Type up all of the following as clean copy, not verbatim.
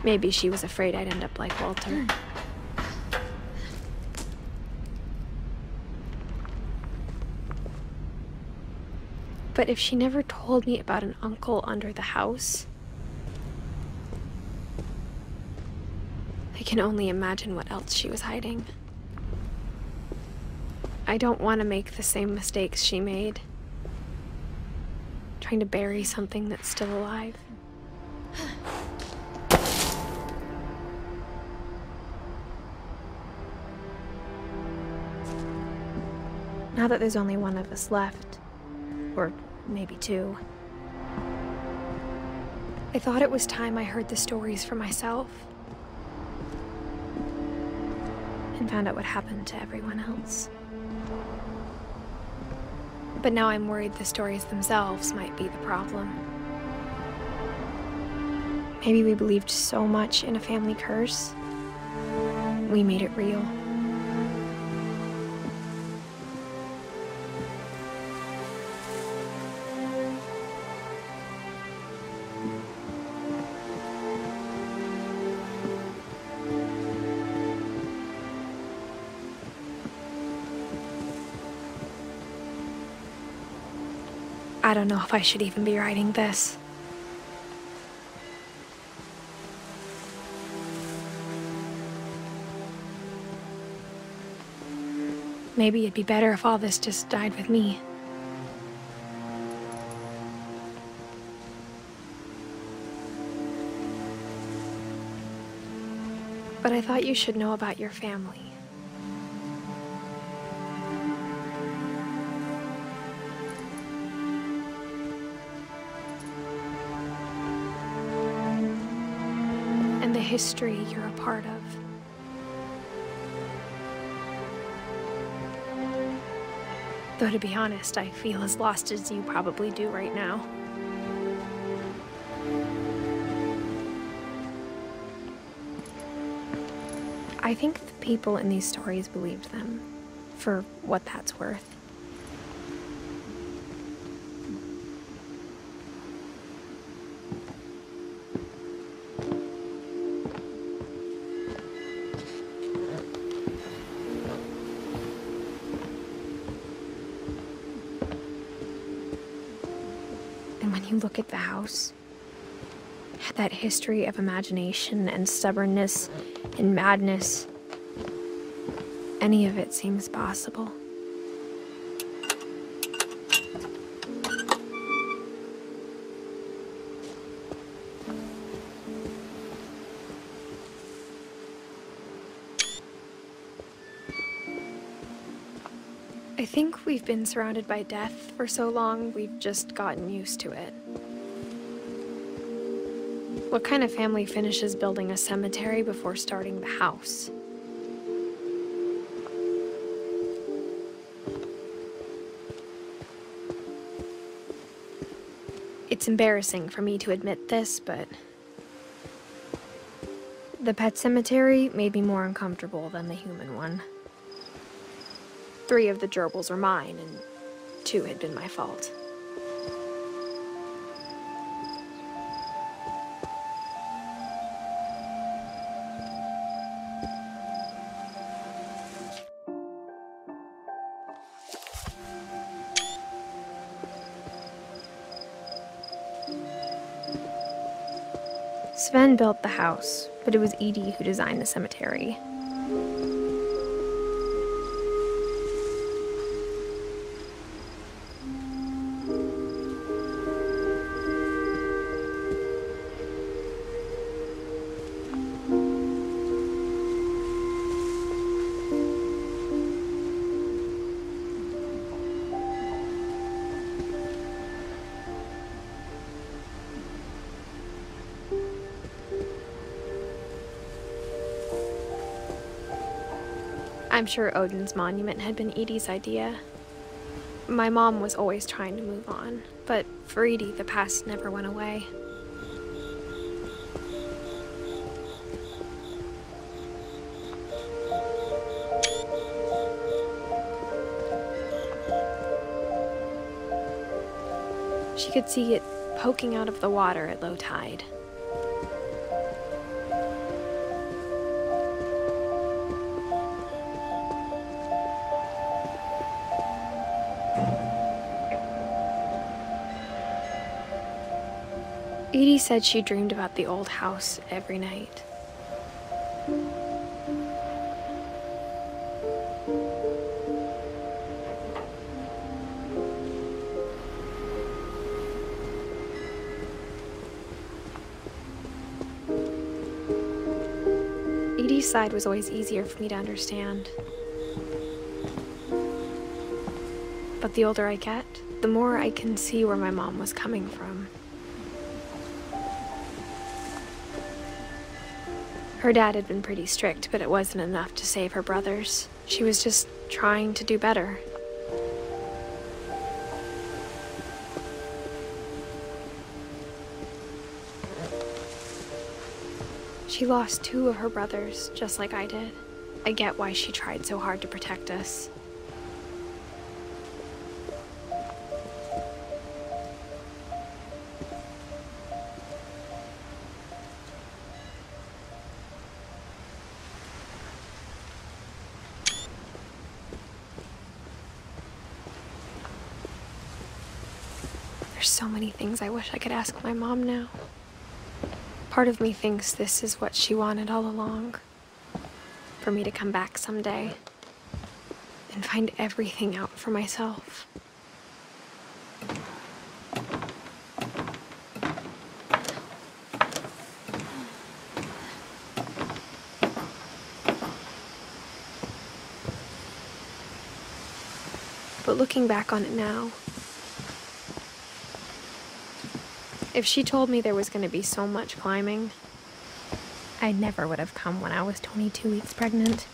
Maybe she was afraid I'd end up like Walter. But if she never told me about an uncle under the house, I can only imagine what else she was hiding. I don't want to make the same mistakes she made, trying to bury something that's still alive. Now that there's only one of us left, or maybe two, I thought it was time I heard the stories for myself and found out what happened to everyone else. But now I'm worried the stories themselves might be the problem. Maybe we believed so much in a family curse, we made it real. I don't know if I should even be writing this. Maybe it'd be better if all this just died with me. But I thought you should know about your family. And the history you're a part of. Though to be honest, I feel as lost as you probably do right now. I think the people in these stories believed them, for what that's worth. And when you look at the house, that history of imagination and stubbornness and madness, any of it seems possible. I think we've been surrounded by death for so long, we've just gotten used to it. What kind of family finishes building a cemetery before starting the house? It's embarrassing for me to admit this, but the pet cemetery made me more uncomfortable than the human one. 3 of the gerbils were mine, and 2 had been my fault. Sven built the house, but it was Edie who designed the cemetery. I'm sure Odin's monument had been Edie's idea. My mom was always trying to move on, but for Edie, the past never went away. She could see it poking out of the water at low tide. Edie said she dreamed about the old house every night. Edie's side was always easier for me to understand. But the older I get, the more I can see where my mom was coming from. Her dad had been pretty strict, but it wasn't enough to save her brothers. She was just trying to do better. She lost 2 of her brothers, just like I did. I get why she tried so hard to protect us. There's so many things I wish I could ask my mom now. Part of me thinks this is what she wanted all along. For me to come back someday and find everything out for myself. But looking back on it now, if she told me there was going to be so much climbing, I never would have come when I was 22 weeks pregnant.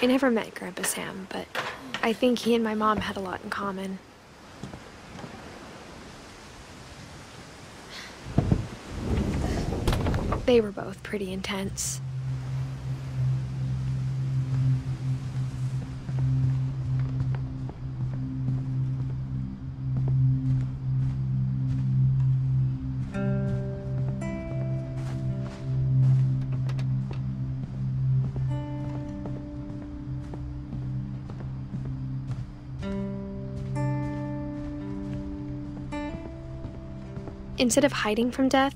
I never met Grandpa Sam, but I think he and my mom had a lot in common. They were both pretty intense. Instead of hiding from death,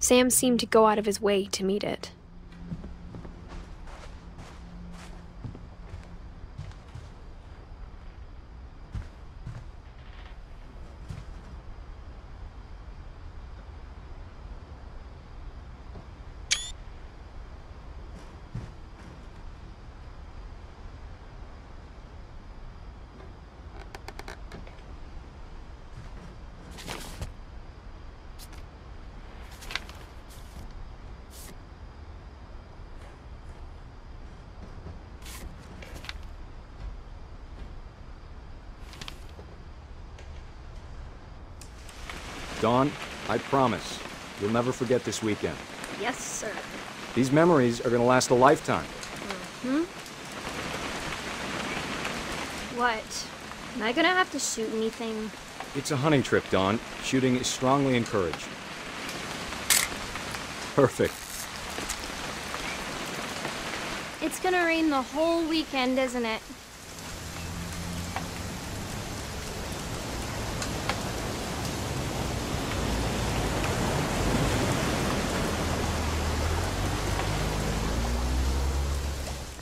Sam seemed to go out of his way to meet it. Dawn, I promise, you'll never forget this weekend. Yes, sir. These memories are gonna last a lifetime. What? Am I gonna have to shoot anything? It's a hunting trip, Dawn. Shooting is strongly encouraged. Perfect. It's gonna rain the whole weekend, isn't it?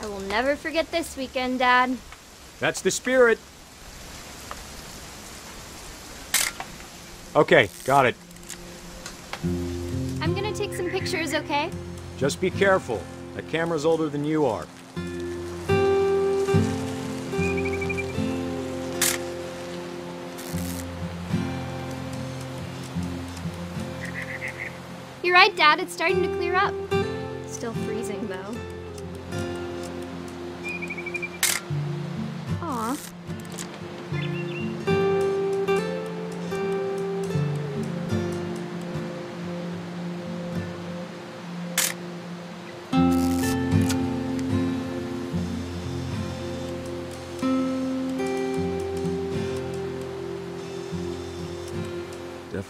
I will never forget this weekend, Dad. That's the spirit. Okay, got it. I'm gonna take some pictures, okay? Just be careful. That camera's older than you are. You're right, Dad. It's starting to clear up. Still freezing, though. Aw.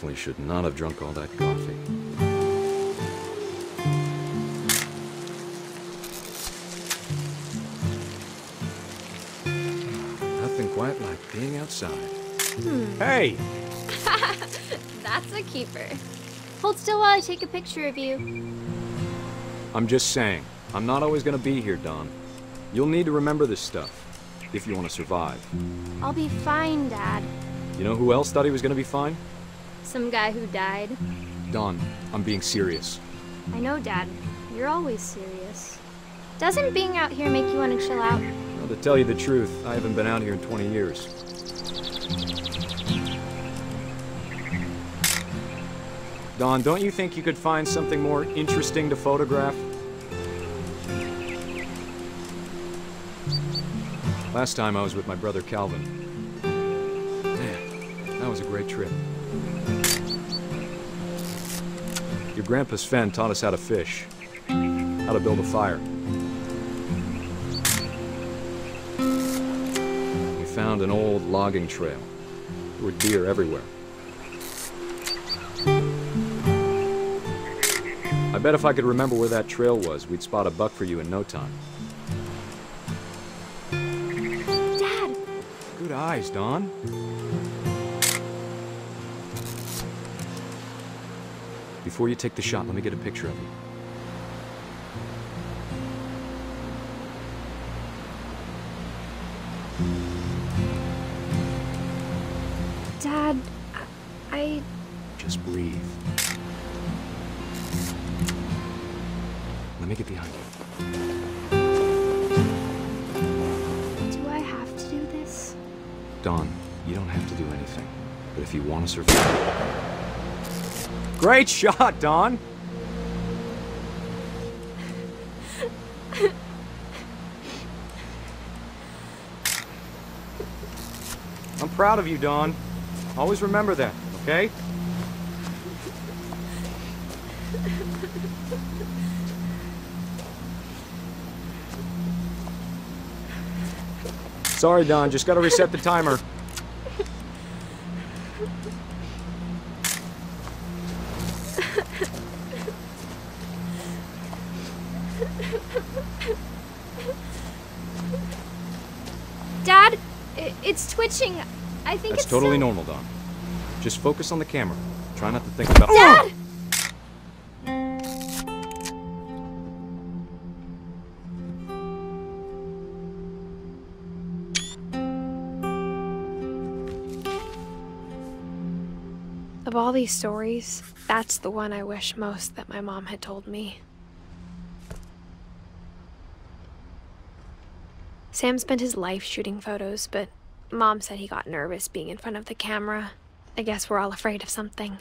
definitely should not have drunk all that coffee. Nothing quite like being outside. Hey! That's a keeper. Hold still while I take a picture of you. I'm just saying, I'm not always gonna be here, Dawn. You'll need to remember this stuff, if you want to survive. I'll be fine, Dad. You know who else thought he was gonna be fine? Some guy who died. Dawn, I'm being serious. I know, Dad. You're always serious. Doesn't being out here make you want to chill out? Well, to tell you the truth, I haven't been out here in 20 years. Dawn, don't you think you could find something more interesting to photograph? Last time I was with my brother Calvin. Man, that was a great trip. Your grandpa Sven taught us how to fish, how to build a fire. We found an old logging trail. There were deer everywhere. I bet if I could remember where that trail was, we'd spot a buck for you in no time. Dad! Good eyes, Dawn. Before you take the shot, let me get a picture of you. Dad, I... Just breathe. Let me get behind you. Do I have to do this? Dawn, you don't have to do anything. But if you want to survive... Great shot, Dawn! I'm proud of you, Dawn. Always remember that, okay? Sorry, Dawn, just gotta reset the timer. Dad, it's twitching. I think That's it's totally so... normal, Dawn. Just focus on the camera. Try not to think about... Dad! Of all these stories, that's the one I wish most that my mom had told me. Sam spent his life shooting photos, but Mom said he got nervous being in front of the camera. I guess we're all afraid of something.